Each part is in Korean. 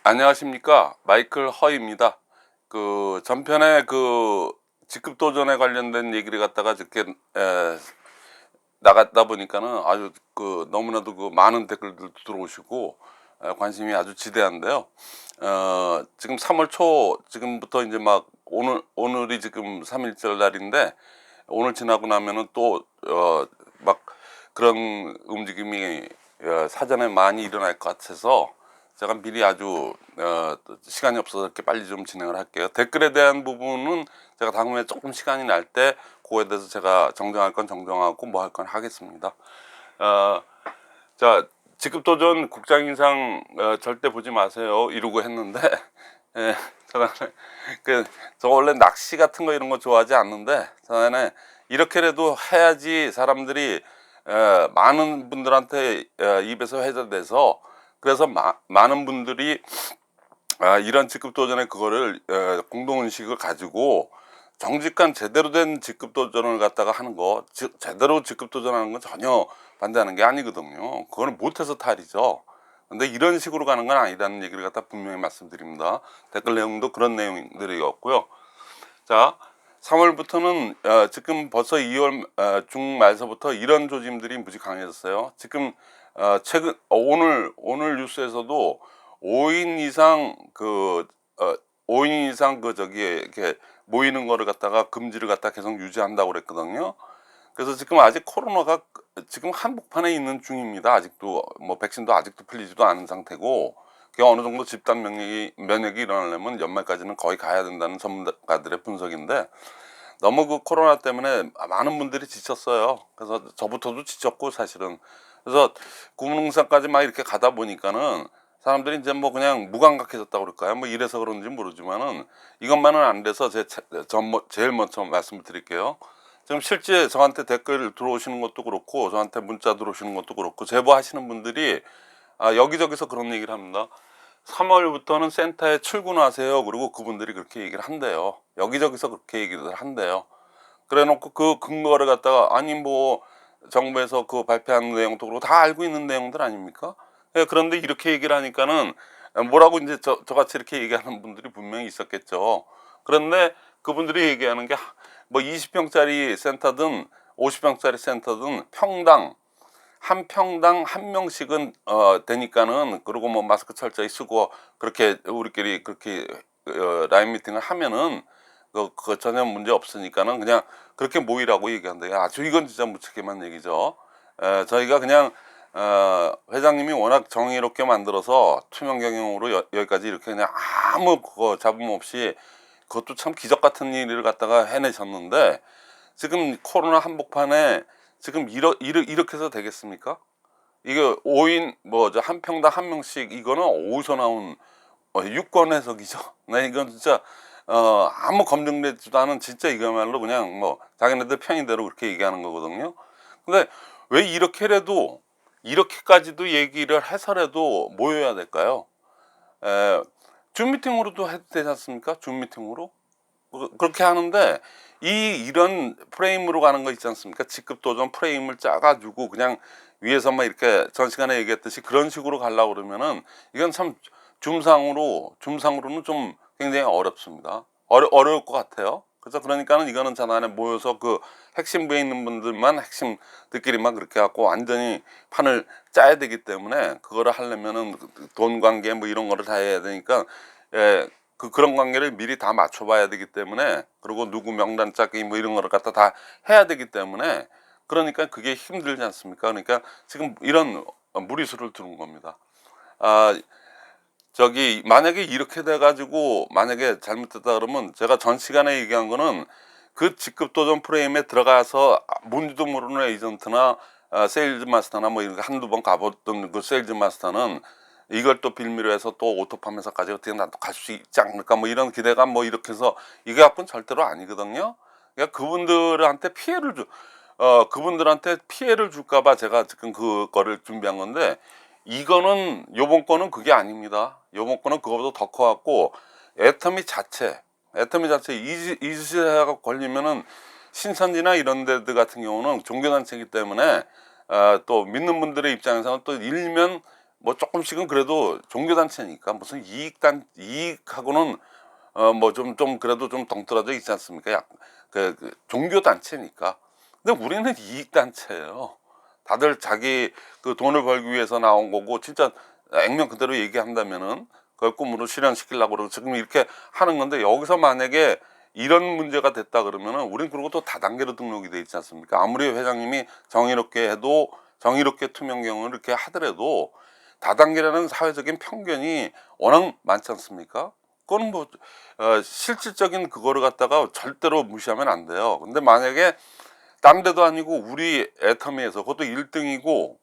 안녕하십니까, 마이클 허입니다. 그 전편에 그 직급 도전에 관련된 얘기를 갖다가 이렇게 나갔다 보니까는 아주 그 너무나도 그 많은 댓글들 들어오시고 관심이 아주 지대한데요. 지금 3월 초 지금부터 이제 막 오늘이 지금 3일절 날인데, 오늘 지나고 나면은 또 막 그런 움직임이 사전에 많이 일어날 것 같아서 제가 미리 아주 시간이 없어서 이렇게 빨리 좀 진행을 할게요. 댓글에 대한 부분은 제가 다음에 조금 시간이 날 때 그거에 대해서 제가 정정할 건 정정하고 뭐 할 건 하겠습니다. 어, 자, 직급도전 국장 인상 절대 보지 마세요 이러고 했는데 예, 저는 저 원래 낚시 같은 거 이런 거 좋아하지 않는데, 저는 이렇게라도 해야지 사람들이 많은 분들한테 입에서 회자돼서, 그래서 많은 분들이 이런 직급 도전의 그거를 공동의식을 가지고 정직한 제대로 된 직급 도전을 갖다가 하는 거, 제대로 직급 도전하는 건 전혀 반대하는 게 아니거든요. 그거는 못해서 탈이죠. 근데 이런 식으로 가는 건 아니라는 얘기를 갖다 분명히 말씀드립니다. 댓글 내용도 그런 내용들이었고요. 자, 3월부터는 지금 벌써 2월 중 말서부터 이런 조짐들이 무지 강해졌어요. 지금 최근 오늘 뉴스에서도 5인 이상 그 5인 이상 그 저기 이렇게 모이는 거를 갖다가 금지를 갖다 계속 유지한다고 그랬거든요. 그래서 지금 아직 코로나가 지금 한복판에 있는 중입니다. 아직도 뭐 백신도 아직도 풀리지도 않은 상태고, 그게 어느 정도 집단 면역이 일어나려면 연말까지는 거의 가야 된다는 전문가들의 분석인데, 너무 그 코로나 때문에 많은 분들이 지쳤어요. 그래서 저부터도 지쳤고 사실은. 그래서 구문응사까지 막 이렇게 가다 보니까는 사람들이 이제 뭐 그냥 무감각해졌다고 그럴까요? 뭐 이래서 그런지 모르지만은 이것만은 안 돼서 제일 먼저 말씀을 드릴게요. 지금 실제 저한테 댓글 들어오시는 것도 그렇고, 저한테 문자 들어오시는 것도 그렇고, 제보하시는 분들이 여기저기서 그런 얘기를 합니다. 3월부터는 센터에 출근하세요. 그리고 그분들이 그렇게 얘기를 한대요. 여기저기서 그렇게 얘기를 한대요. 그래 놓고 그 근거를 갖다가, 아니 뭐 정부에서 그 발표한 내용도 그렇고 다 알고 있는 내용들 아닙니까? 그런데 이렇게 얘기를 하니까는 뭐라고 이제 저같이 이렇게 얘기하는 분들이 분명히 있었겠죠. 그런데 그분들이 얘기하는 게 뭐 20평짜리 센터든 50평짜리 센터든 한 평당 한 명씩은 되니까는, 그리고 뭐 마스크 철저히 쓰고 그렇게 우리끼리 그렇게 라인 미팅을 하면은 그 전혀 문제 없으니까는 그냥 그렇게 모이라고 얘기한대요. 아주 이건 진짜 무책임한 얘기죠. 저희가 그냥 회장님이 워낙 정의롭게 만들어서 투명 경영으로 여기까지 이렇게 그냥 아무 그거 잡음 없이, 그것도 참 기적 같은 일을 갖다가 해내셨는데, 지금 코로나 한복판에 지금 이렇게 해서 되겠습니까? 이게 5인 뭐 저 한 평당 한 명씩, 이거는 어디서 나온 유권 해석이죠. 나 이건 진짜 아무 검증되지도 않은, 진짜 이거말로 그냥 뭐 자기네들 편의대로 그렇게 얘기하는 거거든요. 근데 왜 이렇게라도, 이렇게까지도 얘기를 해서라도 모여야 될까요? 에, 줌 미팅으로도 해도 되지 않습니까? 줌 미팅으로 그렇게 하는데, 이런 프레임으로 가는 거 있지 않습니까? 직급 도전 프레임을 짜가지고 그냥 위에서만 이렇게 전 시간에 얘기했듯이 그런 식으로 가려고 그러면은, 이건 참 줌상으로는 좀 굉장히 어렵습니다. 어려울 것 같아요. 그래서 그러니까는 이거는 전환에 모여서 그 핵심부에 있는 분들만, 핵심들끼리만 그렇게 갖고 완전히 판을 짜야 되기 때문에, 그거를 하려면은 돈 관계 뭐 이런 거를 다 해야 되니까, 예, 그런 관계를 미리 다 맞춰봐야 되기 때문에, 그리고 누구 명단 짜기 뭐 이런 거를 갖다 다 해야 되기 때문에, 그러니까 그게 힘들지 않습니까? 그러니까 지금 이런 무리수를 두는 겁니다. 아, 저기 만약에 이렇게 돼가지고 만약에 잘못됐다 그러면, 제가 전 시간에 얘기한 거는 그 직급 도전 프레임에 들어가서 뭔지도 모르는 에이전트나 세일즈 마스터나 뭐 이런 거 한두 번 가봤던 그 세일즈 마스터는 이걸 또 빌미로 해서 또 오토팜에서까지 어떻게 나도 갈 수 있지 않을까 뭐 이런 기대감 뭐 이렇게 해서, 이게 갖고는 절대로 아니거든요. 그러니까 그분들한테 피해를 줄까봐 제가 지금 그거를 준비한 건데, 이거는 요번 거는 그게 아닙니다. 요번 거는 그거보다 더 커갖고, 애터미 자체 이주세가 걸리면은, 신천지나 이런 데들 같은 경우는 종교단체이기 때문에 또 믿는 분들의 입장에서는 또 일면 뭐 조금씩은 그래도 종교단체니까 무슨 이익하고는 뭐 좀 그래도 좀 동떨어져 있지 않습니까? 그 종교단체니까. 근데 우리는 이익단체예요. 다들 자기 그 돈을 벌기 위해서 나온 거고, 진짜 액면 그대로 얘기한다면은 그걸 꿈으로 실현시키려고 그러고 지금 이렇게 하는 건데, 여기서 만약에 이런 문제가 됐다 그러면은 우린 그리고 또 다단계로 등록이 돼 있지 않습니까? 아무리 회장님이 정의롭게 해도, 정의롭게 투명 경영을 이렇게 하더라도 다단계라는 사회적인 편견이 워낙 많지 않습니까? 그거는 뭐 실질적인 그거를 갖다가 절대로 무시하면 안 돼요. 근데 만약에 딴 데도 아니고 우리 애터미에서, 그것도 1등이고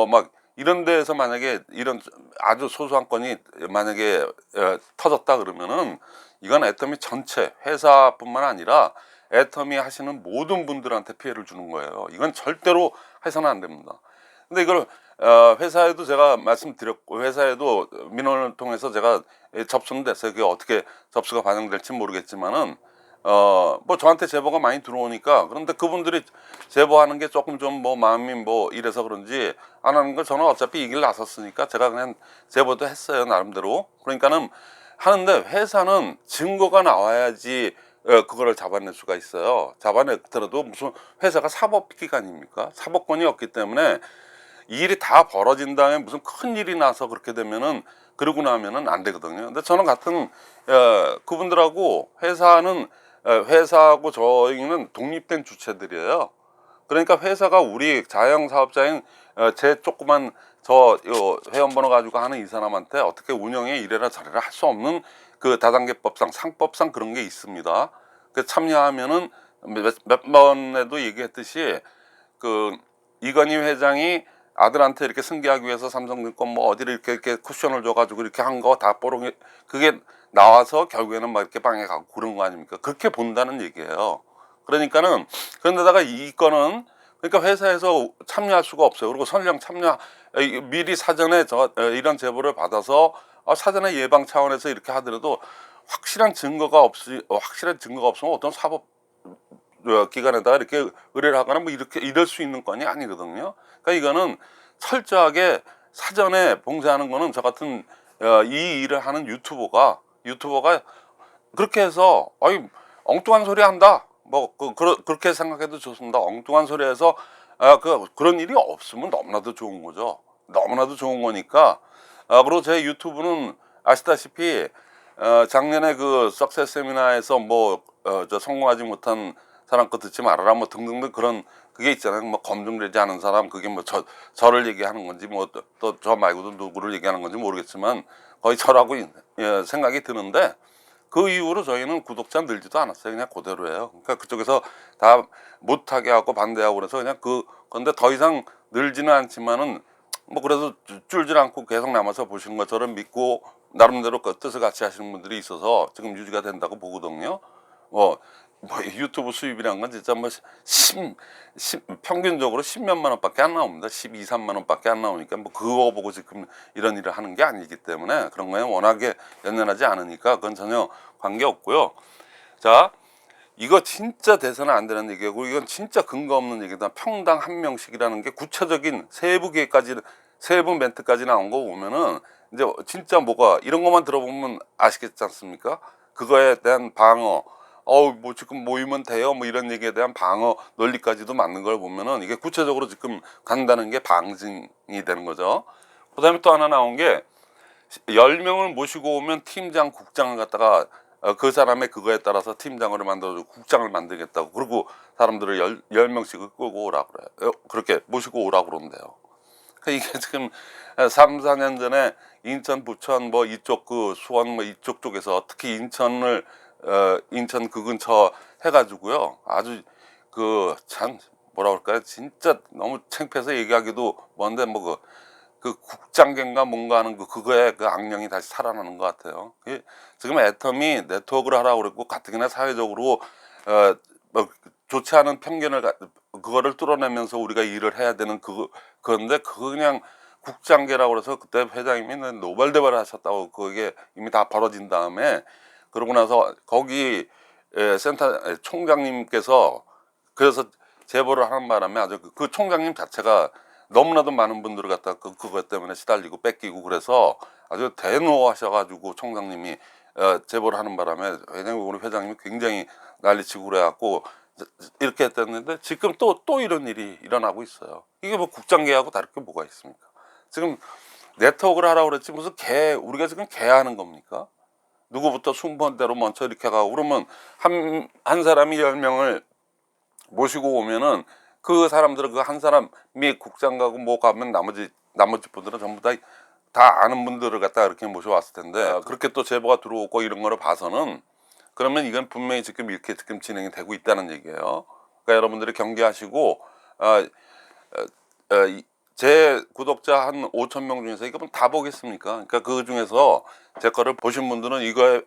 막 이런 데에서 만약에 이런 아주 소소한 건이 만약에 터졌다 그러면은, 이건 애터미 전체 회사뿐만 아니라 애터미 하시는 모든 분들한테 피해를 주는 거예요. 이건 절대로 해서는 안 됩니다. 근데 이걸 회사에도 제가 말씀드렸고, 회사에도 민원을 통해서 제가 접수는 됐어요. 그게 어떻게 접수가 반영될지 모르겠지만은 뭐 저한테 제보가 많이 들어오니까. 그런데 그분들이 제보하는 게 조금 좀 뭐 마음이 뭐 이래서 그런지 안 하는 걸, 저는 어차피 이 길 나섰으니까 제가 그냥 제보도 했어요, 나름대로. 그러니까는 하는데, 회사는 증거가 나와야지 그거를 잡아낼 수가 있어요. 잡아냈더라도 무슨 회사가 사법기관입니까? 사법권이 없기 때문에 이 일이 다 벌어진 다음에 무슨 큰 일이 나서 그렇게 되면은, 그러고 나면은 안 되거든요. 근데 저는 같은 그분들하고 회사하고 저희는 독립된 주체들이에요. 그러니까 회사가 우리 자영 사업자인 제 조그만 회원번호 가지고 하는 이 사람한테 어떻게 운영에 이래라 저래라 할 수 없는 그 다단계법상, 상법상 그런 게 있습니다. 그 참여하면은 몇 번에도 얘기했듯이, 그 이건희 회장이 아들한테 이렇게 승계하기 위해서 삼성증권 뭐 어디를 이렇게 쿠션을 줘가지고 이렇게 한 거 다 뽀록이, 그게 나와서 결국에는 막 이렇게 방에 가고 그런 거 아닙니까? 그렇게 본다는 얘기예요. 그러니까는, 그런데다가 이 건은, 그러니까 회사에서 참여할 수가 없어요. 그리고 설령 미리 사전에 이런 제보를 받아서 사전에 예방 차원에서 이렇게 하더라도, 확실한 증거가 없으면 어떤 사법 기관에다가 이렇게 의뢰를 하거나 뭐 이렇게 이럴 수 있는 건이 아니거든요. 그러니까 이거는 철저하게 사전에 봉쇄하는 거는, 저 같은 이 일을 하는 유튜버가 그렇게 해서 엉뚱한 소리 한다, 뭐 그렇게 생각해도 좋습니다. 엉뚱한 소리 해서 그런 일이 없으면 너무나도 좋은 거죠. 너무나도 좋은 거니까. 그리고 제 유튜브는 아시다시피 작년에 그 석세스 세미나에서 뭐 저 성공하지 못한 사람 거 듣지 말아라 뭐 등등등, 그런 그게 있잖아요. 뭐 검증되지 않은 사람, 그게 뭐 저를 얘기하는 건지 뭐 또 저 말고도 누구를 얘기하는 건지 모르겠지만 거의 저라고 생각이 드는데, 그 이후로 저희는 구독자 늘지도 않았어요. 그냥 그대로예요. 그러니까 그쪽에서 다 못하게 하고 반대하고 그래서 그냥 건데 더 이상 늘지는 않지만은 뭐 그래도 줄질 않고 계속 남아서 보시는 것처럼 믿고 나름대로 그 뜻을 같이 하시는 분들이 있어서 지금 유지가 된다고 보거든요. 뭐 유튜브 수입이란 건 진짜 뭐 평균적으로 10몇만 원밖에 안 나옵니다. 12, 3만 원밖에 안 나오니까 뭐 그거 보고 지금 이런 일을 하는 게 아니기 때문에, 그런 거에 워낙에 연연하지 않으니까 그건 전혀 관계 없고요. 자, 이거 진짜 돼서는 안 되는 얘기고, 이건 진짜 근거 없는 얘기다. 평당 한 명씩이라는 게 구체적인 세부 계획까지, 세부 멘트까지 나온 거 보면은 이제 진짜 뭐가, 이런 것만 들어보면 아시겠지 않습니까? 그거에 대한 방어, 뭐 지금 모이면 돼요, 뭐 이런 얘기에 대한 방어 논리까지도 맞는 걸 보면은, 이게 구체적으로 지금 간다는 게 방증이 되는 거죠. 그다음에 또 하나 나온 게, 10명을 모시고 오면 팀장, 국장을 갖다가 그 사람의 그거에 따라서 팀장을 만들어주고 국장을 만들겠다고, 그리고 사람들을 10명씩을 끌고 오라고 그래요. 그렇게 모시고 오라고 그런대요. 그러니까 이게 지금 3, 4년 전에 인천, 부천 뭐 이쪽 그 수원 뭐 이쪽 쪽에서, 특히 인천 그 근처 해가지고요, 아주 그 참 뭐라 그럴까요, 진짜 너무 창피해서 얘기하기도 뭔데, 뭐 그 국장견가 뭔가 하는 그거에 그 악령이 다시 살아나는 것 같아요. 지금 애텀이 네트워크를 하라고 그랬고, 가뜩이나 사회적으로 뭐 좋지 않은 그거를 뚫어내면서 우리가 일을 해야 되는 그건데, 그거 그냥 국장계라고 그래서, 그때 회장님이 노벨대발을 하셨다고, 그게 이미 다 벌어진 다음에, 그러고 나서 거기 센터 총장님께서 그래서 제보를 하는 바람에, 아주 그 총장님 자체가 너무나도 많은 분들을 갖다 그것 때문에 시달리고 뺏기고 그래서 아주 대노하셔가지고 총장님이 제보를 하는 바람에 왜냐면 우리 회장님이 굉장히 난리치고 그래갖고 이렇게 했었는데 지금 또 이런 일이 일어나고 있어요. 이게 뭐 국장개하고 다를 게 뭐가 있습니까? 지금 네트워크를 하라고 그랬지 무슨 우리가 지금 개하는 겁니까? 누구부터 순번대로 먼저 이렇게 가고 그러면 한 사람이 10명을 모시고 오면은 그 사람들은 그 한 사람이 국장 가고 뭐 가면 나머지 분들은 전부 다 아는 분들을 갖다가 이렇게 모셔왔을 텐데 그렇게 또 제보가 들어오고 이런 거를 봐서는 그러면 이건 분명히 지금 이렇게 지금 진행이 되고 있다는 얘기예요. 그러니까 여러분들이 경계하시고 제 구독자 한 5천 명 중에서 이거 다 보겠습니까? 그러니까 그 중에서 제 거를 보신 분들은 이거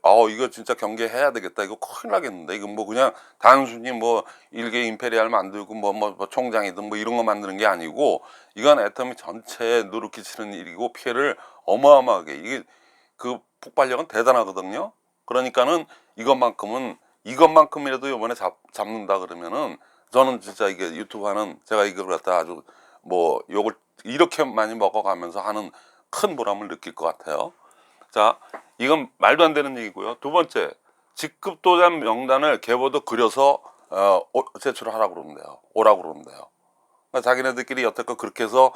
진짜 경계해야 되겠다. 이거 큰일 나겠는데. 이건 뭐 그냥 단순히 뭐 일개 임페리얼 만들고 뭐 총장이든 뭐 이런 거 만드는 게 아니고 이건 애터미 전체에 누를 끼치는 일이고 피해를 어마어마하게 이게 그 폭발력은 대단하거든요. 그러니까는 이것만큼이라도 이번에 잡는다 그러면은 저는 진짜 이게 유튜브 하는 제가 이걸 갖다 아주 뭐 욕을 이렇게 많이 먹어가면서 하는 큰 보람을 느낄 것 같아요. 자, 이건 말도 안 되는 얘기고요. 두 번째, 직급도장 명단을 계보도 그려서 제출하라고 그러는데요. 오라고 그러는데요. 그러니까 자기네들끼리 여태껏 그렇게 해서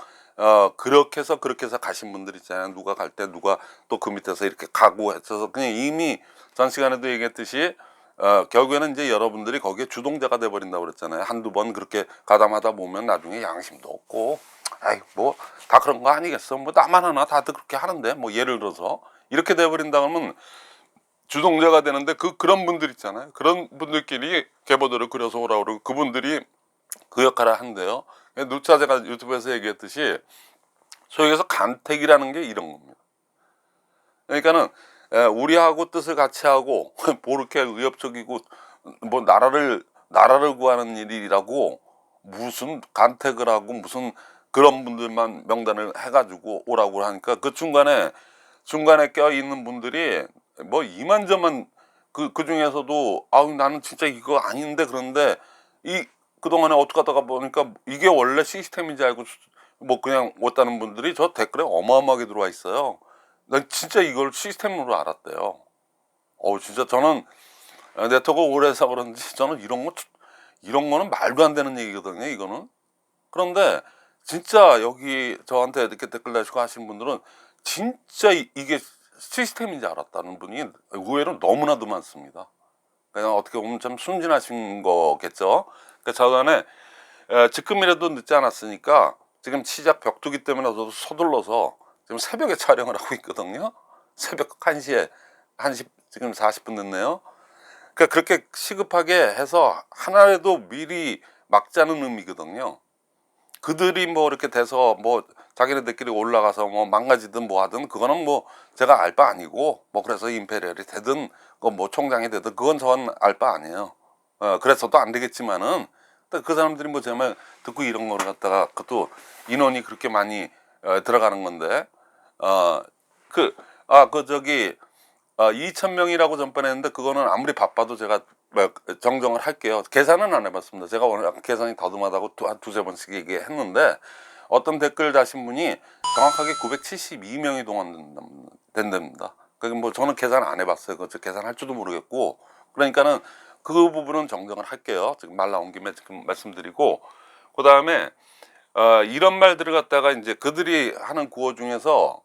그렇게 해서 가신 분들 있잖아요. 누가 갈 때 누가 또 그 밑에서 이렇게 가고 해서 그냥 이미 전 시간에도 얘기했듯이 결국에는 이제 여러분들이 거기에 주동자가 돼버린다고 그랬잖아요. 한두 번 그렇게 가담하다 보면 나중에 양심도 없고, 아이, 뭐, 다 그런 거 아니겠어. 뭐, 나만 하나 다들 그렇게 하는데, 뭐, 예를 들어서, 이렇게 돼버린다 그러면 주동자가 되는데, 그런 분들 있잖아요. 그런 분들끼리 계보들을 그려서 오라고 그러고, 그분들이 그 역할을 한대요. 누차 제가 유튜브에서 얘기했듯이, 소위 해서 간택이라는 게 이런 겁니다. 그러니까는, 우리하고 뜻을 같이 하고 뭐 이렇게 의협적이고 뭐 나라를 구하는 일이라고 무슨 간택을 하고 무슨 그런 분들만 명단을 해가지고 오라고 하니까 그 중간에 껴 있는 분들이 뭐 이만저만 그 중에서도 아우 나는 진짜 이거 아닌데 그런데 그동안에 어떻게 하다가 보니까 이게 원래 시스템인지 알고 뭐 그냥 왔다는 분들이 저 댓글에 어마어마하게 들어와 있어요. 난 진짜 이걸 시스템으로 알았대요. 진짜 저는 네트워크 오래 해서 그런지 저는 이런 거는 말도 안 되는 얘기거든요, 이거는. 그런데 진짜 여기 저한테 이렇게 댓글 다시고 하신 분들은 진짜 이게 시스템인지 알았다는 분이 의외로 너무나도 많습니다. 그냥 어떻게 보면 참 순진하신 거겠죠. 그러니까 저간에 지금이라도 늦지 않았으니까 지금 시작 벽두기 때문에 저도 서둘러서 지금 새벽에 촬영을 하고 있거든요. 새벽 1시 지금 40분 됐네요. 그러니까 그렇게 시급하게 해서 하나라도 미리 막자는 의미거든요. 그들이 뭐 이렇게 돼서 뭐 자기네들끼리 올라가서 뭐 망가지든 뭐 하든 그거는 뭐 제가 알 바 아니고 뭐 그래서 임페리얼이 되든 뭐 총장이 되든 그건 전 알 바 아니에요. 그래서도 안 되겠지만은 그 사람들이 뭐 제 말 듣고 이런 거를 갖다가 그것도 인원이 그렇게 많이 들어가는 건데 저기 2,000명이라고 전번에 했는데 그거는 아무리 바빠도 제가 뭐 정정을 할게요. 계산은 안 해봤습니다. 제가 오늘 계산이 더듬하다고 한 두세 번씩 얘기했는데 어떤 댓글 다신 분이 정확하게 972명이 동원된답니다. 그게 뭐 저는 계산 안 해봤어요. 그 계산할 줄도 모르겠고 그러니까는 그 부분은 정정을 할게요. 지금 말 나온 김에 지금 말씀드리고 그 다음에 이런 말들을 갖다가 이제 그들이 하는 구호 중에서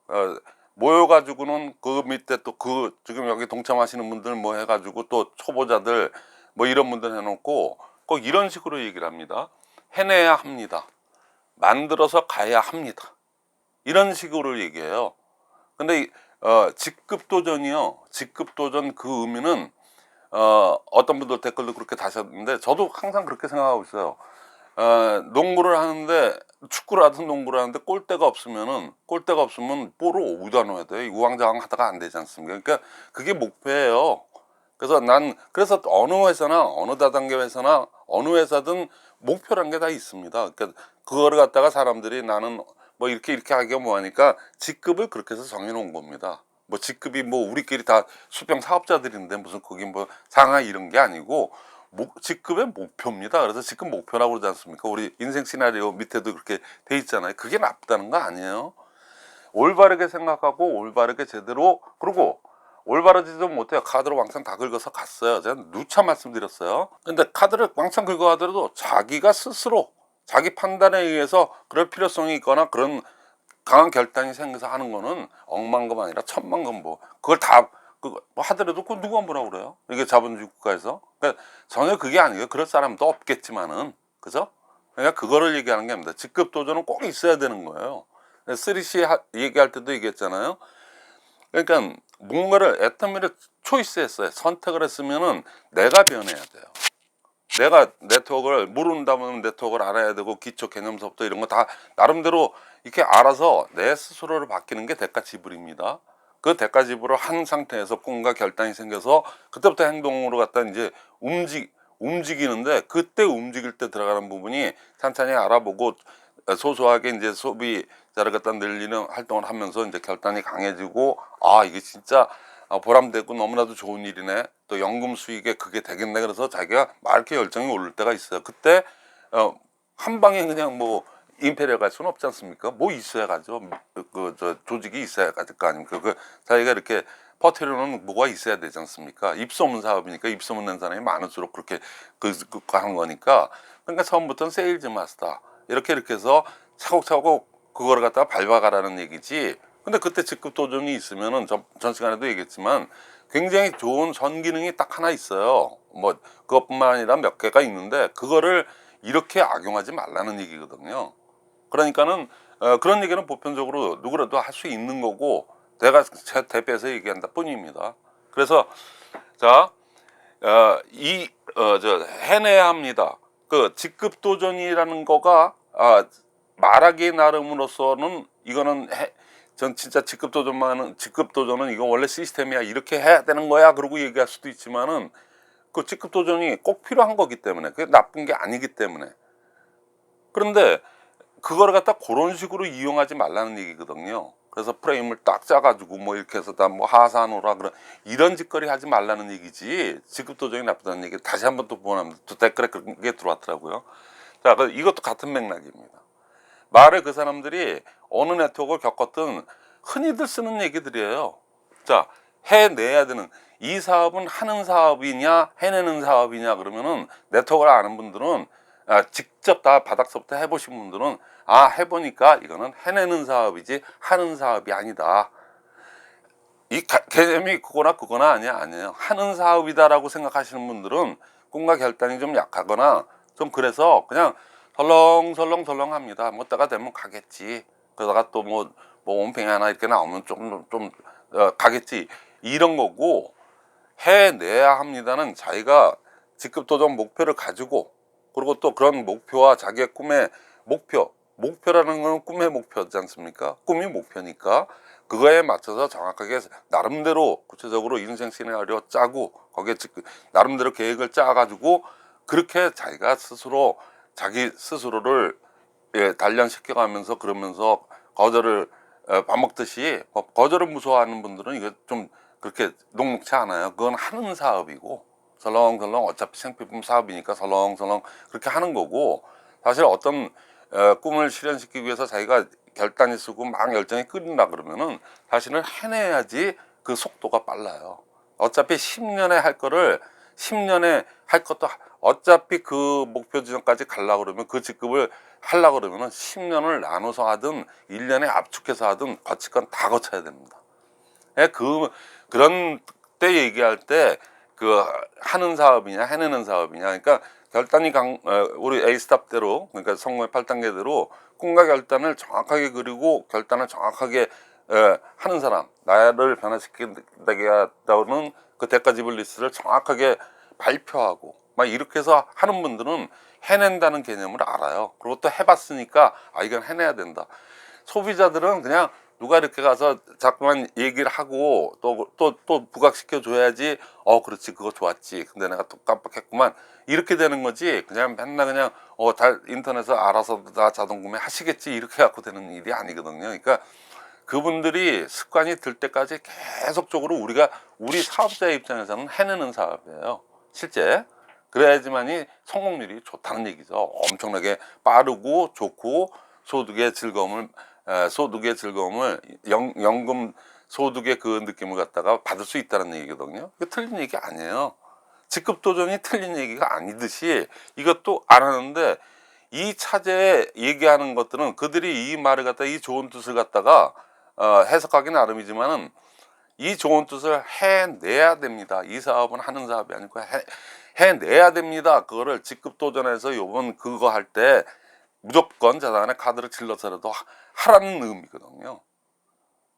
모여가지고는 그 밑에 또 지금 여기 동참하시는 분들 뭐 해가지고 또 초보자들 뭐 이런 분들 해놓고 꼭 이런 식으로 얘기를 합니다. 해내야 합니다. 만들어서 가야 합니다. 이런 식으로 얘기해요. 근데 직급도전이요. 직급도전 그 의미는 어떤 분들 댓글도 그렇게 다셨는데 저도 항상 그렇게 생각하고 있어요. 농구를 하는데 축구를 하든 농구를 하는데 골대가 없으면 볼을 어디다 넣어야 돼? 우왕좌왕 하다가 안 되지 않습니까? 그러니까 그게 목표예요. 그래서 어느 회사나 어느 다단계 회사나 어느 회사든 목표란 게 다 있습니다. 그러니까 그거를 갖다가 사람들이 나는 뭐 이렇게 하기가 뭐하니까 직급을 그렇게 해서 정해놓은 겁니다. 뭐 직급이 뭐 우리끼리 다 수평 사업자들인데 무슨 거기 뭐 상하 이런 게 아니고 직급의 목표입니다. 그래서 직급 목표라고 그러지 않습니까? 우리 인생 시나리오 밑에도 그렇게 돼 있잖아요. 그게 나쁘다는 거 아니에요. 올바르게 생각하고 올바르게 제대로, 그리고 올바르지도 못해요. 카드로 왕창 다 긁어서 갔어요. 제가 누차 말씀드렸어요. 근데 카드를 왕창 긁어가더라도 자기가 스스로 자기 판단에 의해서 그럴 필요성이 있거나 그런 강한 결단이 생겨서 하는 거는 억만금 아니라 천만금, 뭐 그걸 다 뭐 하더라도 그 누가 뭐라고 그래요? 이게 자본주의 국가에서. 그러니까 전혀 그게 아니에요. 그럴 사람도 없겠지만은, 그죠? 그러니까 그거를 얘기하는 게 아닙니다. 직급 도전은 꼭 있어야 되는 거예요. 3C 얘기할 때도 얘기했잖아요. 그러니까 뭔가를 애터미를 초이스했어요. 선택을 했으면은 내가 변해야 돼요. 내가 네트워크를 모른다면 네트워크를 알아야 되고, 기초 개념서부터 이런 거 다 나름대로 이렇게 알아서 내 스스로를 바뀌는 게 대가 지불입니다. 그 대가 지불을 한 상태에서 꿈과 결단이 생겨서 그때부터 행동으로 갖다 이제 움직이는데, 그때 움직일 때 들어가는 부분이 찬찬히 알아보고 소소하게 이제 소비자를 갖다 늘리는 활동을 하면서 이제 결단이 강해지고, 아 이게 진짜 보람되고 너무나도 좋은 일이네, 또 연금 수익에 그게 되겠네, 그래서 자기가 막 이렇게 열정이 오를 때가 있어요. 그때 한 방에 그냥 뭐 임페리얼 갈 수는 없지 않습니까? 뭐 있어야 가죠. 저 조직이 있어야 갈 거 아닙니까? 그 자기가 이렇게 버티려는 뭐가 있어야 되지 않습니까? 입소문 사업이니까 입소문 낸 사람이 많을수록 그렇게 하는 거니까. 그러니까 처음부터는 세일즈 마스터 이렇게 해서 차곡차곡 그거를 갖다가 밟아가라는 얘기지. 근데 그때 직급 도전이 있으면은 전 시간에도 얘기했지만 굉장히 좋은 전기능이 딱 하나 있어요. 뭐 그것뿐만 아니라 몇 개가 있는데 그거를 이렇게 악용하지 말라는 얘기거든요. 그러니까는 그런 얘기는 보편적으로 누구라도 할 수 있는 거고, 내가 제 대표해서 얘기한다 뿐입니다. 그래서 자, 해내야 합니다. 그 직급 도전이라는 거가 말하기 나름으로서는 이거는 전 진짜 직급 도전은 이거 원래 시스템이야, 이렇게 해야 되는 거야, 그러고 얘기할 수도 있지만은 그 직급 도전이 꼭 필요한 거기 때문에, 그게 나쁜 게 아니기 때문에. 그런데 그거를 갖다 그런 식으로 이용하지 말라는 얘기거든요. 그래서 프레임을 딱 짜가지고 뭐 이렇게 해서 다 뭐 하산오라 그런 이런 짓거리 하지 말라는 얘기지, 직급 도전이 나쁘다는 얘기 다시 한번 또 보완합니다. 또 댓글에 그런 게 들어왔더라고요. 자, 이것도 같은 맥락입니다. 말을 그 사람들이 어느 네트워크를 겪었든 흔히들 쓰는 얘기들이에요. 자, 해내야 되는, 이 사업은 하는 사업이냐 해내는 사업이냐 그러면은, 네트워크를 아는 분들은 직접 다 바닥서부터 해보신 분들은 해보니까 이거는 해내는 사업이지 하는 사업이 아니다. 이 개념이 그거나 아니에요. 하는 사업이다라고 생각하시는 분들은 꿈과 결단이 좀 약하거나 좀 그래서 그냥 설렁설렁 합니다. 뭐 때가 되면 가겠지. 그러다가 또 뭐 온팽이 하나 이렇게 나오면 좀 가겠지, 이런 거고. 해내야 합니다는 자기가 직급 도전 목표를 가지고, 그리고 또 그런 목표와 자기의 꿈의 목표라는 건 꿈의 목표지 않습니까? 꿈이 목표니까 그거에 맞춰서 정확하게 나름대로 구체적으로 인생 시나리오 짜고, 거기에 나름대로 계획을 짜가지고 그렇게 자기가 스스로 자기 스스로를 단련시켜가면서, 그러면서 거절을 밥 먹듯이, 거절을 무서워하는 분들은 이거 좀 그렇게 녹록치 않아요. 그건 하는 사업이고, 설렁설렁 어차피 생필품 사업이니까 설렁설렁 그렇게 하는 거고, 사실 어떤 꿈을 실현시키기 위해서 자기가 결단이 쓰고 막 열정이 끓는다 그러면은 사실은 해내야지 그 속도가 빨라요. 어차피 10년에 할 거를 10년에 할 것도, 어차피 그 목표 지점까지 가려고 그러면, 그 직급을 하려고 그러면은 10년을 나눠서 하든 1년에 압축해서 하든 거칠 건 다 거쳐야 됩니다. 그런 때 얘기할 때 그 하는 사업이냐 해내는 사업이냐, 그러니까 결단이 우리 A스탑대로, 그러니까 성공의 8단계대로 꿈과 결단을 정확하게 그리고 결단을 정확하게 하는 사람, 나를 변화시키겠다는 그 대가 지불 리스트를 정확하게 발표하고 막 이렇게 해서 하는 분들은 해낸다는 개념을 알아요. 그리고 또 해봤으니까 이건 해내야 된다. 소비자들은 그냥 누가 이렇게 가서 자꾸만 얘기를 하고 또 부각시켜 줘야지, 그렇지, 그거 좋았지, 근데 내가 또 깜빡했구만, 이렇게 되는 거지. 그냥 맨날 그냥 인터넷에서 알아서 다 자동 구매 하시겠지, 이렇게 갖고 되는 일이 아니거든요. 그러니까 그분들이 습관이 들 때까지 계속적으로 우리 사업자의 입장에서는 해내는 사업이에요, 실제. 그래야지만이 성공률이 좋다는 얘기죠. 엄청나게 빠르고 좋고 소득의 즐거움을 연금 소득의 그 느낌을 갖다가 받을 수 있다는 얘기거든요. 이거 틀린 얘기 아니에요. 직급 도전이 틀린 얘기가 아니듯이 이것도 안 하는데, 이 차제에 얘기하는 것들은 그들이 이 말을 갖다 이 좋은 뜻을 갖다가 해석하기 나름이지만은 이 좋은 뜻을 해내야 됩니다. 이 사업은 하는 사업이 아니고 해내야 됩니다. 그거를 직급 도전해서 요번 그거 할 때 무조건 자산의 카드를 질러서라도 하라는 의미거든요.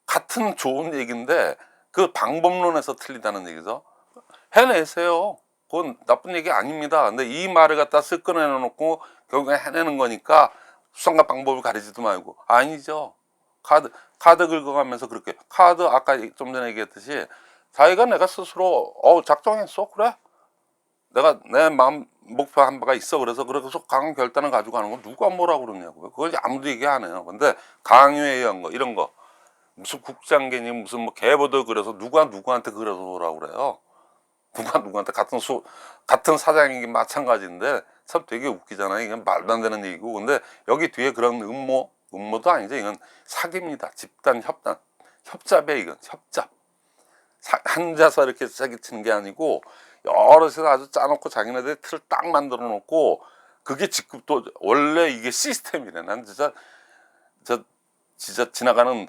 같은 좋은 얘기인데 그 방법론에서 틀리다는 얘기죠. 해내세요. 그건 나쁜 얘기 아닙니다. 근데 이 말을 갖다 쓱 꺼내놓고 결국에 해내는 거니까 수단과 방법을 가리지도 말고. 아니죠. 카드 긁어가면서 그렇게, 카드 아까 좀 전에 얘기했듯이 자기가 내가 스스로 작정했어, 그래, 내가 내 마음 목표 한 바가 있어, 그래서 강한 결단을 가지고 가는 거 누가 뭐라고 그러냐고요. 그걸 아무도 얘기 안 해요. 근데 강요에 의한 거, 이런 거, 무슨 국장개니 무슨 뭐 계보도 그래서 누가 누구한테 그래서 뭐라고 그래요. 누가 누구한테 같은 사장이긴 마찬가지인데 참 되게 웃기잖아요. 이건 말도 안 되는 얘기고. 근데 여기 뒤에 그런 음모도 아니죠. 이건 사기입니다. 집단 협잡이에요. 이건 협잡. 혼자서 이렇게 사기치는 게 아니고 여럿이서 아주 짜놓고 자기네들이 틀을 딱 만들어 놓고, 그게 직급도 원래 이게 시스템이래. 난 진짜 지나가는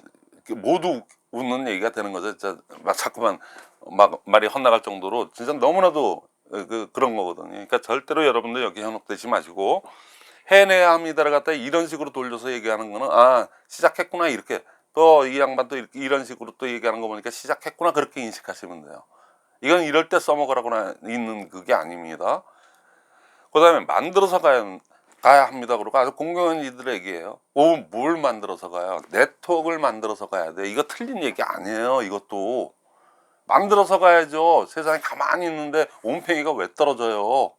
모두 웃는 얘기가 되는 거죠. 진짜 막 자꾸만 막 말이 헛나갈 정도로 진짜 너무나도 그런 거거든요. 그러니까 절대로 여러분들 여기 현혹되지 마시고, 해내야 합니다를 갖다 이런 식으로 돌려서 얘기하는 거는 시작했구나, 이렇게 또 이 양반 또 이런 식으로 또 얘기하는 거 보니까 시작했구나, 그렇게 인식하시면 돼요. 이건 이럴 때 써먹으라고 있는 그게 아닙니다. 그 다음에 만들어서 가야 합니다. 그러고 아주 공경한 이들의 얘기예요. 뭘 만들어서 가요? 네트워크를 만들어서 가야 돼. 이거 틀린 얘기 아니에요. 이것도 만들어서 가야죠. 세상에 가만히 있는데 온팽이가 왜 떨어져요?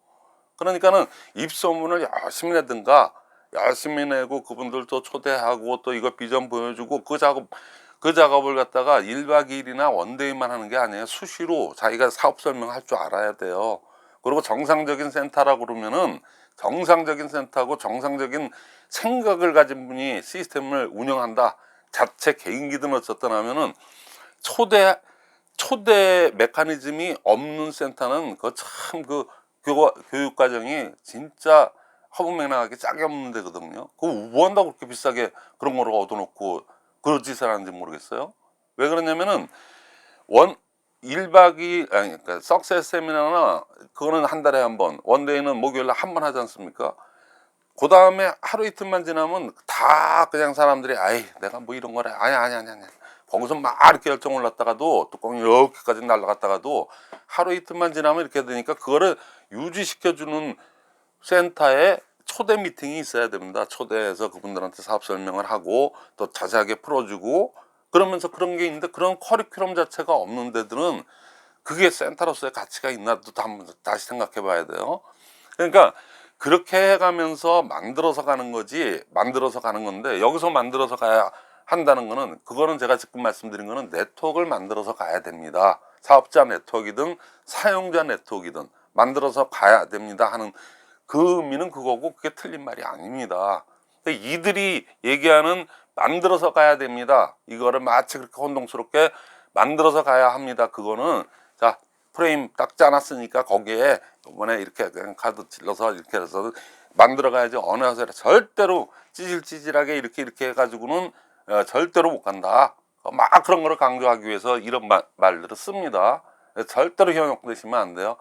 그러니까는 입소문을 열심히 내든가, 열심히 내고 그분들도 초대하고 또 이거 비전 보여주고, 그 작업을 갖다가 1박 2일이나 원데이만 하는 게 아니에요. 수시로 자기가 사업 설명할 줄 알아야 돼요. 그리고 정상적인 센터라고 그러면은 정상적인 센터하고 정상적인 생각을 가진 분이 시스템을 운영한다, 자체 개인기든 어쨌든 하면은 초대 메커니즘이 없는 센터는 교육 과정이 진짜 허무맹랑하게 짝이 없는 데거든요. 그거 뭐 한다고 그렇게 비싸게 그런 거를 얻어놓고 그런 짓을 하는지 모르겠어요. 왜 그러냐면은 1박 2일, 그러니까 석세스 세미나나 그거는 한 달에 한 번, 원데이는 목요일날 한 번 하지 않습니까? 그 다음에 하루 이틀만 지나면 다 그냥 사람들이 내가 뭐 이런 거래, 아니 거기서 막 이렇게 열정 올랐다가도 뚜껑이 이렇게까지 날아갔다가도 하루 이틀만 지나면 이렇게 되니까, 그거를 유지시켜주는 센터에 초대 미팅이 있어야 됩니다. 초대해서 그분들한테 사업 설명을 하고 또 자세하게 풀어주고 그러면서 그런 게 있는데, 그런 커리큘럼 자체가 없는 데들은 그게 센터로서의 가치가 있나 또 다시 생각해 봐야 돼요. 그러니까 그렇게 해가면서 만들어서 가는 거지, 만들어서 가는 건데, 여기서 만들어서 가야 한다는 거는, 그거는 제가 지금 말씀드린 거는 네트워크를 만들어서 가야 됩니다. 사업자 네트워크이든 사용자 네트워크이든 만들어서 가야 됩니다 하는 그 의미는 그거고, 그게 틀린 말이 아닙니다. 근데 이들이 얘기하는 만들어서 가야 됩니다, 이거를 마치 그렇게 혼동스럽게 만들어서 가야 합니다, 그거는 자, 프레임 딱 짜놨으니까 거기에 이번에 이렇게 그냥 카드 질러서 이렇게 해서 만들어 가야지, 어느 회사에 절대로 찌질찌질하게 이렇게 해가지고는 절대로 못 간다, 막 그런 거를 강조하기 위해서 이런 말들을 씁니다. 절대로 현혹되시면 안 돼요.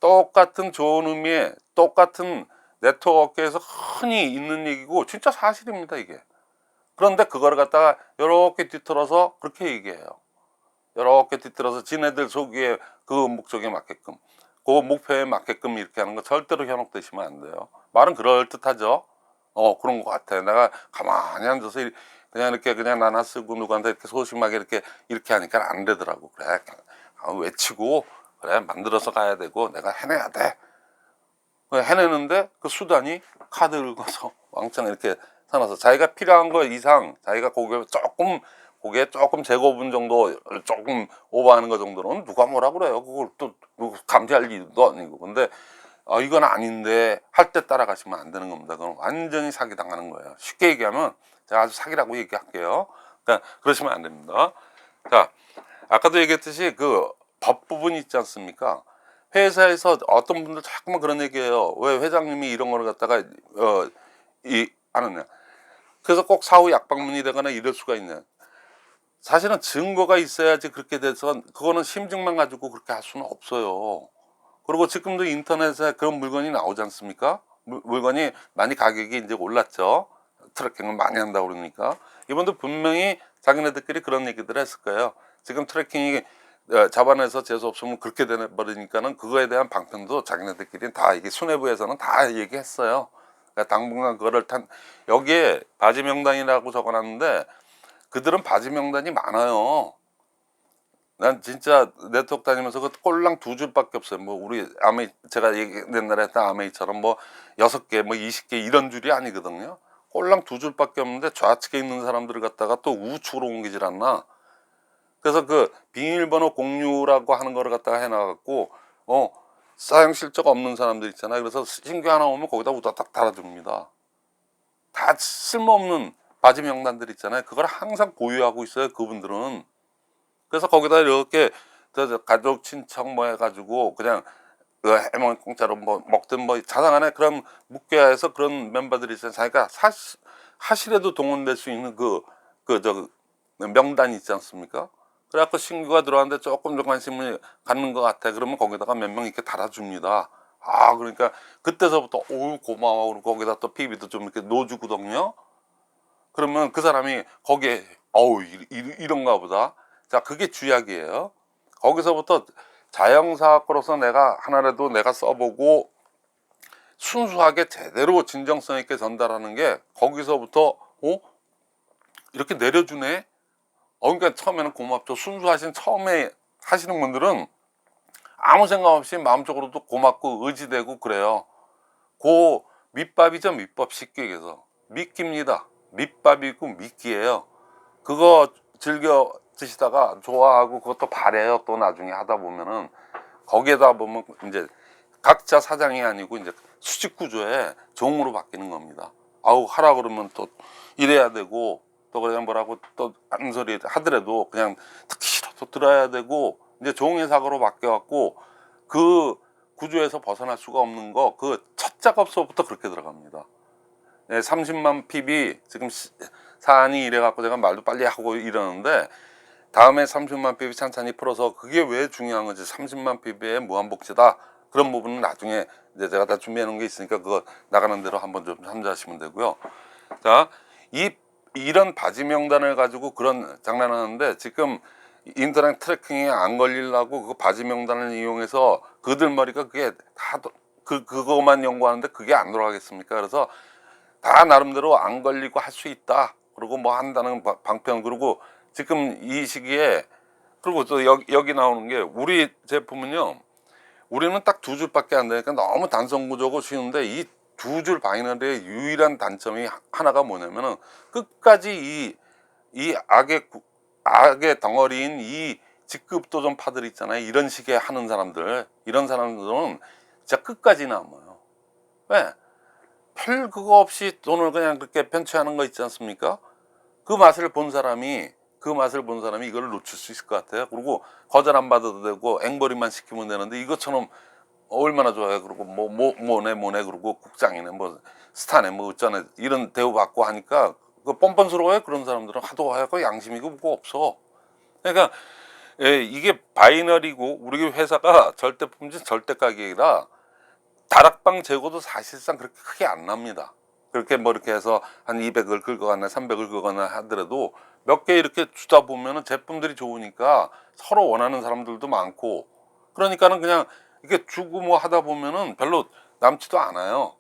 똑같은 좋은 의미의 똑같은 네트워크에서 흔히 있는 얘기고 진짜 사실입니다, 이게. 그런데 그거를 갖다가 이렇게 뒤틀어서 그렇게 얘기해요. 이렇게 뒤틀어서 지네들 속에 그 목적에 맞게끔, 그 목표에 맞게끔 이렇게 하는 거 절대로 현혹되시면 안 돼요. 말은 그럴듯하죠. 그런 것 같아. 내가 가만히 앉아서 그냥 이렇게 그냥 나나 쓰고 누구한테 이렇게 소심하게 이렇게 하니까 안 되더라고. 그래, 외치고, 그래, 만들어서 가야 되고 내가 해내야 돼. 해내는데 그 수단이 카드를 긁어서 왕창 이렇게 사놔서 자기가 필요한 거 이상, 자기가 고개 조금 제곱분 정도 조금 오버하는 거 정도는 누가 뭐라 그래요. 그걸 또 누구 감시할 일도 아니고. 근데 이건 아닌데 할 때 따라가시면 안 되는 겁니다. 그건 완전히 사기 당하는 거예요. 쉽게 얘기하면 제가 아주 사기라고 얘기할게요. 그러니까 그러시면 안 됩니다. 자, 아까도 얘기했듯이 그 법 부분이 있지 않습니까? 회사에서 어떤 분들 자꾸만 그런 얘기해요. 왜 회장님이 이런 거를 갖다가 안 하냐. 그래서 꼭 사후 약방문이 되거나 이럴 수가 있냐. 사실은 증거가 있어야지 그렇게 돼서 그거는 심증만 가지고 그렇게 할 수는 없어요. 그리고 지금도 인터넷에 그런 물건이 나오지 않습니까? 물건이 많이 가격이 이제 올랐죠. 트래킹을 많이 한다고 그러니까. 이분도 분명히 자기네들끼리 그런 얘기들 했을 거예요. 지금 트래킹이 잡아내서 재수 없으면 그렇게 돼버리니까는 그거에 대한 방편도 자기네들끼리 다 이게 수뇌부에서는 다 얘기했어요. 그러니까 당분간 그거를 여기에 바지 명단이라고 적어놨는데 그들은 바지 명단이 많아요. 난 진짜 네트워크 다니면서 그 꼴랑 2줄밖에 없어요. 뭐 우리 아메이 제가 옛날에 했던 아메이처럼 뭐 6개 뭐 20개 이런 줄이 아니거든요. 꼴랑 2줄밖에 없는데 좌측에 있는 사람들을 갖다가 또 우측으로 옮기질 않나. 그래서 그 비밀번호 공유라고 하는 거를 갖다가 해놔갖고 사용 실적 없는 사람들 있잖아요. 그래서 신규 하나 오면 거기다 우다닥 달아줍니다. 다 쓸모없는 바지 명단들 있잖아요. 그걸 항상 보유하고 있어요. 그분들은. 그래서 거기다 이렇게 가족 친척 뭐 해가지고 그냥 그 해먹 공짜로 뭐 먹든 뭐 자당 안에 그런 묶여야 해서 그런 멤버들이 있어요. 자기가 하실에도 동원될 수 있는 저 명단이 있지 않습니까? 그래갖고 신규가 들어왔는데 조금 더 관심을 갖는 것 같아. 그러면 거기다가 몇 명 이렇게 달아줍니다. 그러니까 그때서부터 고마워. 그리고 거기다 또 PB도 좀 이렇게 넣어주거든요. 그러면 그 사람이 거기에 이런가 보다. 자, 그게 주약이에요. 거기서부터 자영사학으로서 내가 하나라도 내가 써보고 순수하게 제대로 진정성 있게 전달하는 게 거기서부터 이렇게 내려주네. 그러니까 처음에는 고맙죠. 순수하신 처음에 하시는 분들은 아무 생각 없이 마음적으로도 고맙고 의지되고 그래요. 그 밑밥이죠. 밑밥 쉽게 얘기해서 미끼입니다. 밑밥이고 미끼예요. 그거 즐겨 드시다가 좋아하고 그것도 바래요. 또 나중에 하다 보면은 거기에다 보면 이제 각자 사장이 아니고 이제 수직 구조의 종으로 바뀌는 겁니다. 하라 그러면 또 이래야 되고 또 그냥 뭐라고 또 한 소리 하더라도 그냥 듣기 싫어도 들어야 되고 이제 종의 사고로 바뀌어 갖고 그 구조에서 벗어날 수가 없는 거 그 첫 작업서부터 그렇게 들어갑니다. 30만 pb 지금 사안이 이래 갖고 제가 말도 빨리 하고 이러는데 다음에 30만 pb 찬찬히 풀어서 그게 왜 중요한 건지 30만 pb의 무한복지다 그런 부분은 나중에 이제 제가 다 준비해 놓은 게 있으니까 그거 나가는 대로 한번 좀 참조하시면 되고요. 자, 이런 바지 명단을 가지고 그런 장난하는데 지금 인터넷 트래킹에 안 걸리려고 그 바지 명단을 이용해서 그들 머리가 그게 다 그거만 연구하는데 그게 안 돌아가겠습니까? 그래서 다 나름대로 안 걸리고 할 수 있다. 그리고 뭐 한다는 방편. 그리고 지금 이 시기에 그리고 또 여기 나오는 게 우리 제품은요. 우리는 딱 2줄밖에 안 되니까 너무 단순 구조고 쉬운데 이 2줄 바이너리의 유일한 단점이 하나가 뭐냐면은 끝까지 이 악의 덩어리인 이 직급도전파들 있잖아요. 이런 식의 하는 사람들, 이런 사람들은 진짜 끝까지 남아요. 왜? 별 그거 없이 돈을 그냥 그렇게 편취하는 거 있지 않습니까? 그 맛을 본 사람이 이거를 놓칠 수 있을 것 같아요. 그리고 거절 안 받아도 되고 앵벌이만 시키면 되는데 이것처럼 얼마나 좋아요. 그리고 뭐네 그리고 국장이네 뭐 스타네 뭐 어쩌네 이런 대우 받고 하니까 그 뻔뻔스러워요. 그런 사람들은 하도 하고 양심이고 뭐가 없어. 그러니까 이게 바이너리고 우리 회사가 절대 품질 절대 가격이라 다락방 재고도 사실상 그렇게 크게 안 납니다. 그렇게 뭐 이렇게 해서 한 200을 긁어가나 300을 긁어가나 하더라도 몇 개 이렇게 주다 보면은 제품들이 좋으니까 서로 원하는 사람들도 많고 그러니까는 그냥 이렇게 주고 뭐 하다 보면은 별로 남지도 않아요.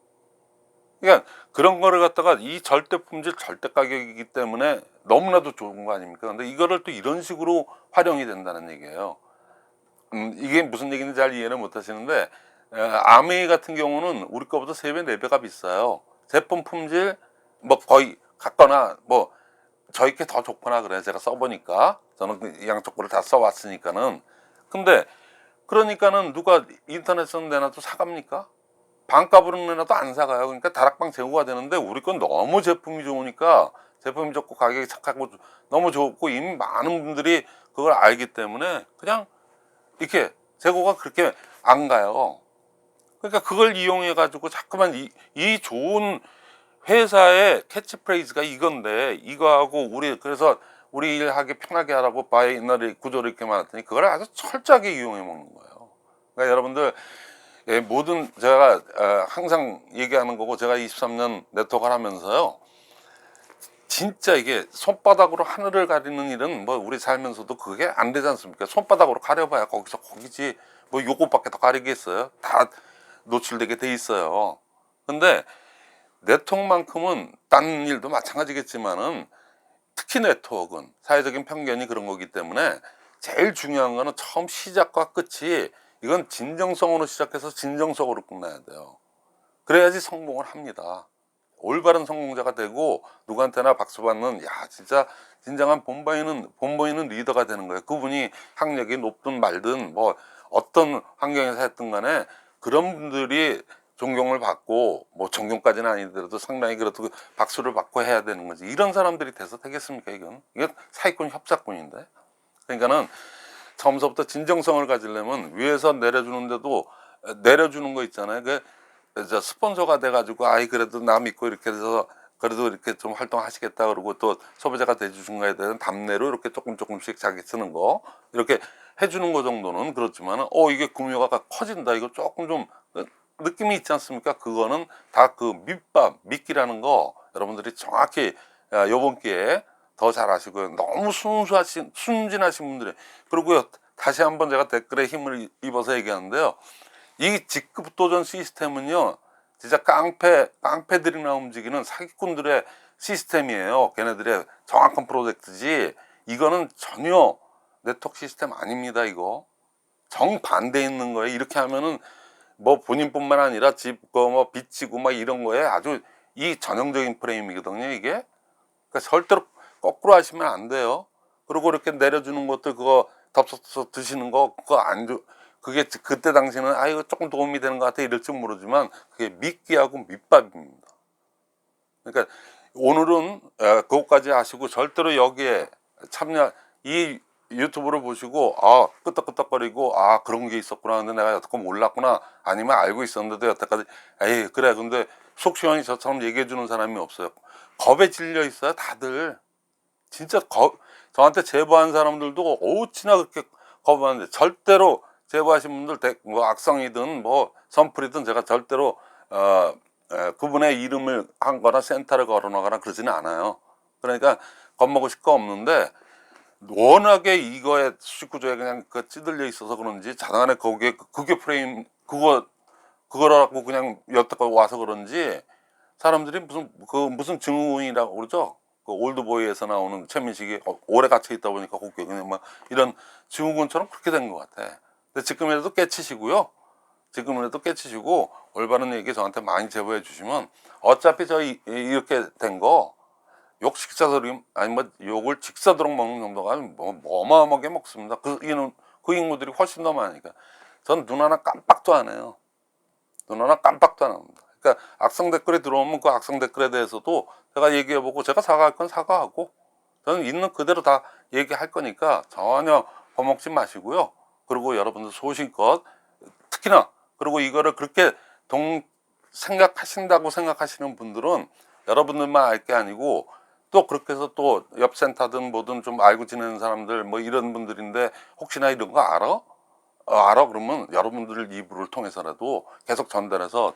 그러니까 그런 거를 갖다가 이 절대 품질 절대 가격이기 때문에 너무나도 좋은 거 아닙니까? 근데 이거를 또 이런 식으로 활용이 된다는 얘기예요. 이게 무슨 얘기인지 잘 이해를 못 하시는데 아메이 같은 경우는 우리 거보다 3배 4배가 비싸요. 제품 품질 뭐 거의 같거나 뭐 저희 게 더 좋거나 그래요. 제가 써보니까 저는 그 양쪽 거를 다 써왔으니까는. 근데 그러니까는 누가 인터넷에서 내놔도 사갑니까? 반값으로라도 안 사가요. 그러니까 다락방 재고가 되는데 우리 건 너무 제품이 좋으니까, 제품이 좋고 가격이 착하고 너무 좋고 이미 많은 분들이 그걸 알기 때문에 그냥 이렇게 재고가 그렇게 안 가요. 그러니까 그걸 이용해 가지고 자꾸만 이 좋은 회사의 캐치프레이즈가 이건데, 이거하고 우리 그래서 우리 일하기 편하게 하라고 바이너리 구조를 이렇게 만들었더니 그걸 아주 철저하게 이용해 먹는 거예요. 그러니까 여러분들, 예, 모든 제가 항상 얘기하는 거고, 제가 23년 네트워크를 하면서요, 진짜 이게 손바닥으로 하늘을 가리는 일은 뭐 우리 살면서도 그게 안 되지 않습니까? 손바닥으로 가려봐야 거기서 거기지, 뭐 요것밖에 더 가리겠어요? 다 노출되게 돼 있어요. 근데 네트워크만큼은 딴 일도 마찬가지겠지만은, 특히 네트워크는 사회적인 편견이 그런 거기 때문에 제일 중요한 거는 처음 시작과 끝이, 이건 진정성으로 시작해서 진정성으로 끝나야 돼요. 그래야지 성공을 합니다. 올바른 성공자가 되고 누구한테나 박수 받는, 야 진짜 진정한 본보이는 리더가 되는 거예요. 그분이 학력이 높든 말든 뭐 어떤 환경에서 했든 간에 그런 분들이 존경을 받고, 뭐 존경까지는 아니더라도 상당히 그래도 박수를 받고 해야 되는 거지. 이런 사람들이 돼서 되겠습니까? 이건 사기꾼 협작꾼인데. 그러니까는 처음서부터 진정성을 가지려면 위에서 내려주는데도 내려주는 거 있잖아요. 저 스폰서가 돼가지고, 아이 그래도 나 믿고 이렇게 해서 그래도 이렇게 좀 활동하시겠다 그러고, 또 소비자가 돼주신 거에 대한 답례로 이렇게 조금씩 자기 쓰는 거 이렇게 해주는 거 정도는 그렇지만, 이게 금융화가 커진다, 이거 조금 좀 느낌이 있지 않습니까? 그거는 다 그 미끼라는 거 여러분들이 정확히 요번 기회에 더 잘 아시고요. 너무 순진하신 분들이, 그리고요, 다시 한번 제가 댓글에 힘을 입어서 얘기하는데요, 이 직급 도전 시스템은요, 진짜 깡패들이나 움직이는 사기꾼들의 시스템이에요. 걔네들의 정확한 프로젝트지, 이거는 전혀 네트워크 시스템 아닙니다. 이거 정반대 있는 거예요. 이렇게 하면은 뭐 본인뿐만 아니라 뭐 빚지고 막 이런 거에 아주 이 전형적인 프레임이거든요, 이게. 그러니까 절대로 거꾸로 하시면 안 돼요. 그리고 이렇게 내려주는 것들, 그거 덥석 드시는 거, 그거 안 줘. 그게 그때 당시는 이거 조금 도움이 되는 것 같아 이럴지 모르지만, 그게 미끼하고 밑밥입니다. 그러니까 오늘은 그것까지 하시고 절대로 여기에 이 유튜브를 보시고 끄떡끄떡거리고, 그런 게 있었구나, 근데 내가 여태껏 몰랐구나, 아니면 알고 있었는데도 여태까지 에이 그래, 근데 속 시원히 저처럼 얘기해 주는 사람이 없어요. 겁에 질려 있어요, 다들. 진짜 저한테 제보한 사람들도 어찌나 그렇게 겁하는데, 절대로 제보하신 분들 뭐 악성이든 뭐 선풀이든 제가 절대로 그분의 이름을 한 거나 센터를 걸어놓거나 그러지는 않아요. 그러니까 겁먹을 거 없는데, 워낙에 이거에 수직 구조에 그냥 찌들려 있어서 그런지, 자단에 그게 프레임, 그거라고 그냥 여태껏 와서 그런지, 사람들이 무슨 증후군이라고 그러죠. 그 올드보이에서 나오는 최민식이 오래 갇혀 있다 보니까 그게 그냥 막 이런 증후군처럼 그렇게 된 것 같아. 근데 지금이라도 깨치시고요. 지금이라도 깨치시고 올바른 얘기 저한테 많이 제보해 주시면, 어차피 이렇게 된 거 욕 식사도록, 아니 뭐 욕을 직사도록 먹는 정도가 뭐 어마어마하게 먹습니다. 그 인구들이 훨씬 더 많으니까. 전 눈 하나 깜빡도 안 해요. 눈 하나 깜빡도 안 합니다. 그러니까 악성 댓글이 들어오면 그 악성 댓글에 대해서도 제가 얘기해보고, 제가 사과할 건 사과하고, 저는 있는 그대로 다 얘기할 거니까 전혀 겁먹지 마시고요. 그리고 여러분들 소신껏, 특히나, 그리고 이거를 그렇게 생각하신다고 생각하시는 분들은 여러분들만 알 게 아니고, 또 그렇게 해서 또 옆 센터든 뭐든 좀 알고 지내는 사람들 뭐 이런 분들인데, 혹시나 이런 거 알아? 알아? 그러면 여러분들 이불을 통해서라도 계속 전달해서,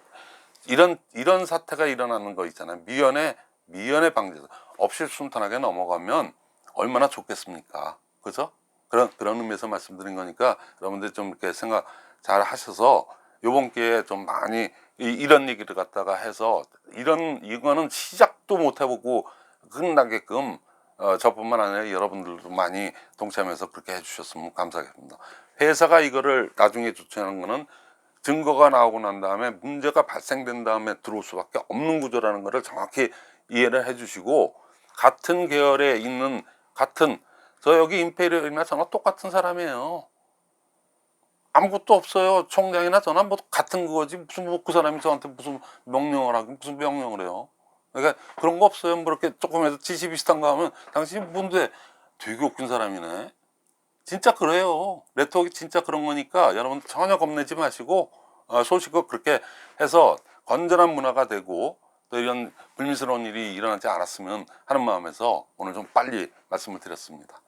이런 사태가 일어나는 거 있잖아요. 미연에 방지해서 없이 순탄하게 넘어가면 얼마나 좋겠습니까? 그죠? 그런 의미에서 말씀드린 거니까, 여러분들 좀 이렇게 생각 잘 하셔서 요번 기회에 좀 많이 이런 얘기를 갖다가 해서, 이거는 시작도 못 해보고 끝나게끔 저뿐만 아니라 여러분들도 많이 동참해서 그렇게 해주셨으면 감사하겠습니다. 회사가 이거를 나중에 조치하는 거는 증거가 나오고 난 다음에, 문제가 발생된 다음에 들어올 수밖에 없는 구조라는 것을 정확히 이해를 해주시고, 같은 계열에 있는, 저 여기 임페리얼이나 저나 똑같은 사람이에요. 아무것도 없어요. 총장이나 저나 뭐 같은 거지. 무슨 뭐 그 사람이 저한테 무슨 명령을 하고 무슨 명령을 해요. 그러니까 그런 거 없어요. 뭐 이렇게 조금이라도 지시 비슷한 거 하면 당신이 뭔데 되게 웃긴 사람이네. 진짜 그래요. 네트워크 진짜 그런 거니까 여러분 전혀 겁내지 마시고 소식을 그렇게 해서 건전한 문화가 되고 또 이런 불미스러운 일이 일어나지 않았으면 하는 마음에서 오늘 좀 빨리 말씀을 드렸습니다.